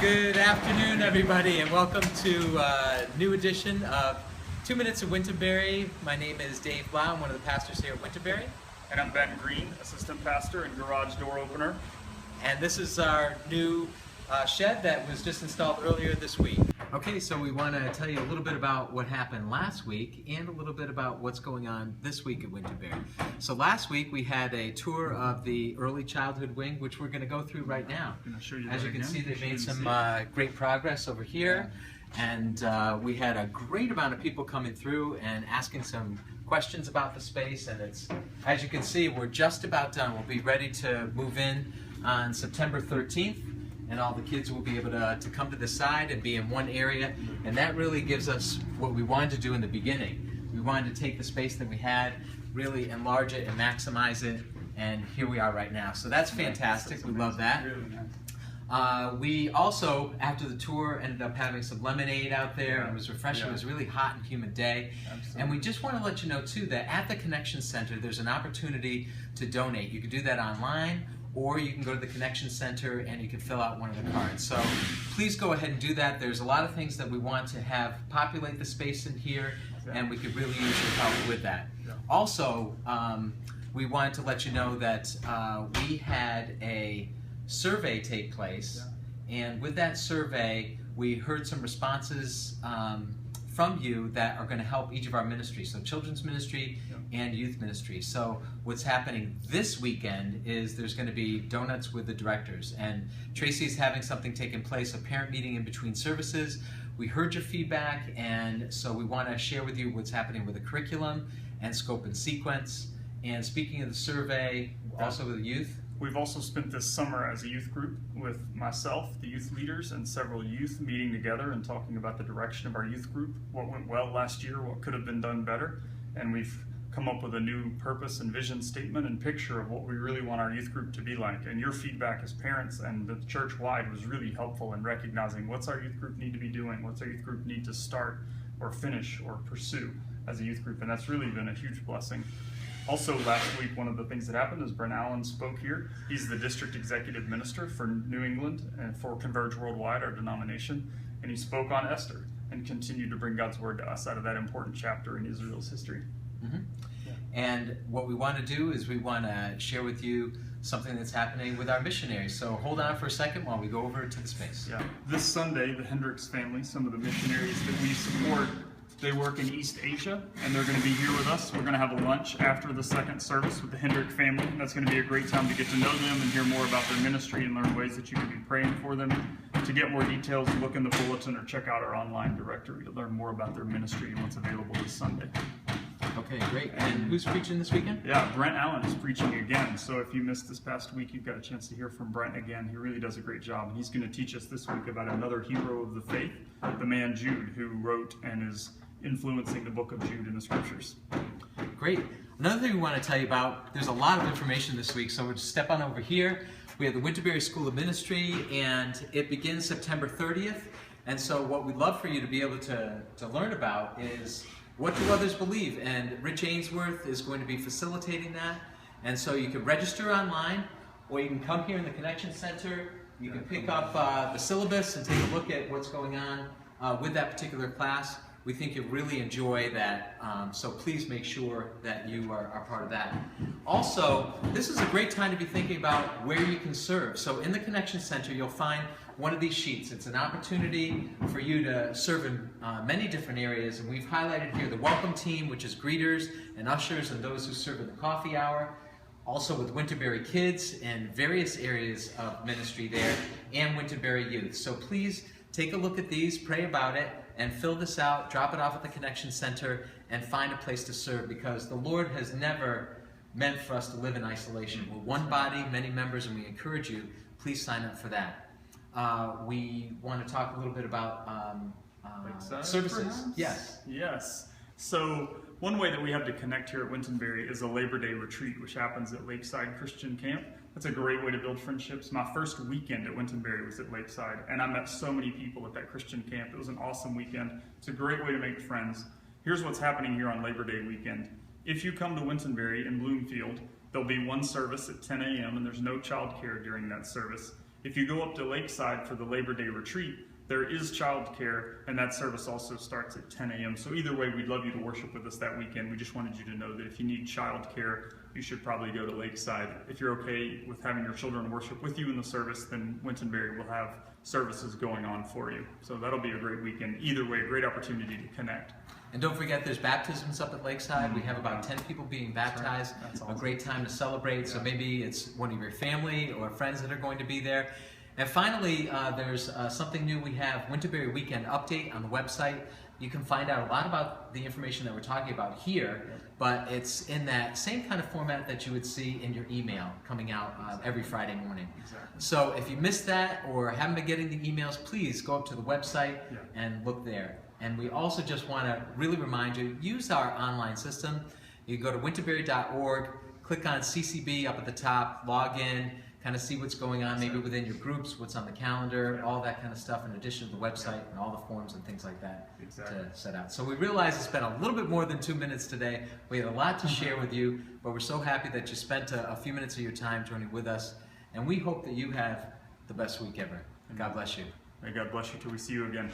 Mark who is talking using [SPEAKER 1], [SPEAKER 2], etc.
[SPEAKER 1] Good afternoon, everybody, and welcome to a new edition of 2 Minutes of Wintonbury. My name is Dave Blau. I'm one of the pastors here at Wintonbury.
[SPEAKER 2] And I'm Ben Green, assistant pastor and garage door opener.
[SPEAKER 1] And this is our new shed that was just installed earlier this week. Okay, so we want to tell you a little bit about what happened last week and a little bit about what's going on this week at Wintonbury. So last week we had a tour of the early childhood wing, which we're going to go through right now. As you can see, they've made some great progress over here. And we had a great amount of people coming through and asking some questions about the space. And it's, as you can see, we're just about done. We'll be ready to move in on September 13th. And all the kids will be able to come to the side and be in one area. And that really gives us what we wanted to do in the beginning. We wanted to take the space that we had, really enlarge it and maximize it. And here we are right now. So that's fantastic. We love that. We also, after the tour, ended up having some lemonade out there. It was refreshing. It was a really hot and humid day. Absolutely. And we just want to let you know, too, that at the Connection Center, there's an opportunity to donate. You can do that online, or you can go to the Connection Center and you can fill out one of the cards. So please go ahead and do that. There's a lot of things that we want to have populate the space in here, and we could really use your help with that. Also, we wanted to let you know that we had a survey take place, and with that survey, we heard some responses from you that are going to help each of our ministries, so children's ministry and youth ministry. So what's happening this weekend is there's going to be donuts with the directors, and Tracy's having something taking place, a parent meeting in between services. We heard your feedback, and so we want to share with you what's happening with the curriculum and scope and sequence. And speaking of the survey, also with the youth,
[SPEAKER 2] we've also spent this summer as a youth group with myself, the youth leaders, and several youth meeting together and talking about the direction of our youth group, what went well last year, what could have been done better, and we've come up with a new purpose and vision statement and picture of what we really want our youth group to be like. And your feedback as parents and the church-wide was really helpful in recognizing what's our youth group need to be doing, what's our youth group need to start or finish or pursue as a youth group, and that's really been a huge blessing. Also, last week, one of the things that happened is Brent Allen spoke here. He's the district executive minister for New England and for Converge Worldwide, our denomination, and he spoke on Esther and continued to bring God's word to us out of that important chapter in Israel's history.
[SPEAKER 1] And what we want to do is we want to share with you something that's happening with our missionaries. So hold on for a second while we go over to the space.
[SPEAKER 2] This Sunday, the Hendricks family, some of the missionaries that we support, they work in East Asia, and they're going to be here with us. We're going to have a lunch after the second service with the Hendrick family. And that's going to be a great time to get to know them and hear more about their ministry and learn ways that you can be praying for them. To get more details, look in the bulletin or check out our online directory to learn more about their ministry and what's available this Sunday.
[SPEAKER 1] Okay, great. And who's preaching this weekend?
[SPEAKER 2] Brent Allen is preaching again. So if you missed this past week, you've got a chance to hear from Brent again. He really does a great job. And he's going to teach us this week about another hero of the faith, the man Jude, who wrote and is influencing the book of Jude in the scriptures.
[SPEAKER 1] Great. Another thing we want to tell you about, there's a lot of information this week, so we'll just step on over here. We have the Wintonbury School of Ministry, and it begins September 30th. And so what we'd love for you to be able to learn about is what do others believe? And Rich Ainsworth is going to be facilitating that. And so you can register online, or you can come here in the Connection Center. You can pick up the syllabus and take a look at what's going on with that particular class. We think you'll really enjoy that, so please make sure that you are part of that. Also, this is a great time to be thinking about where you can serve. So in the Connection Center, you'll find one of these sheets. It's an opportunity for you to serve in many different areas, and we've highlighted here the welcome team, which is greeters and ushers and those who serve in the coffee hour. Also with Wintonbury Kids and various areas of ministry there, and Wintonbury Youth. So please take a look at these, pray about it, and fill this out, drop it off at the Connection Center, and find a place to serve, because the Lord has never meant for us to live in isolation. We're one body, many members, and we encourage you, please sign up for that. We want to talk a little bit about services.
[SPEAKER 2] Yes. So one way that we have to connect here at Wintonbury is a Labor Day retreat, which happens at Lakeside Christian Camp. That's a great way to build friendships. My first weekend at Wintonbury was at Lakeside, and I met so many people at that Christian camp. It was an awesome weekend. It's a great way to make friends. Here's what's happening here on Labor Day weekend. If you come to Wintonbury in Bloomfield, there'll be one service at 10 a.m. and there's no child care during that service. If you go up to Lakeside for the Labor Day retreat, there is childcare, and that service also starts at 10 a.m. So either way, we'd love you to worship with us that weekend. We just wanted you to know that if you need childcare, you should probably go to Lakeside. If you're okay with having your children worship with you in the service, then Wintonbury will have services going on for you. So that'll be a great weekend. Either way, a great opportunity to connect.
[SPEAKER 1] And don't forget, there's baptisms up at Lakeside. We have about 10 people being baptized.
[SPEAKER 2] That's awesome.
[SPEAKER 1] A great time to celebrate. So maybe it's one of your family or friends that are going to be there. And finally, there's something new. We have Wintonbury Weekend Update on the website. You can find out a lot about the information that we're talking about here, but it's in that same kind of format that you would see in your email coming out every Friday morning.
[SPEAKER 2] Exactly.
[SPEAKER 1] So if you missed that or haven't been getting the emails, please go up to the website and look there. And we also just want to really remind you, use our online system. You can go to wintonbury.org, click on CCB up at the top, log in, kind of see what's going on maybe within your groups, what's on the calendar, all that kind of stuff, in addition to the website and all the forms and things like that to set out. So we realize it's been a little bit more than 2 minutes today. We had a lot to share with you, but we're so happy that you spent a few minutes of your time joining with us, and we hope that you have the best week ever. God bless you.
[SPEAKER 2] May God bless you till we see you again.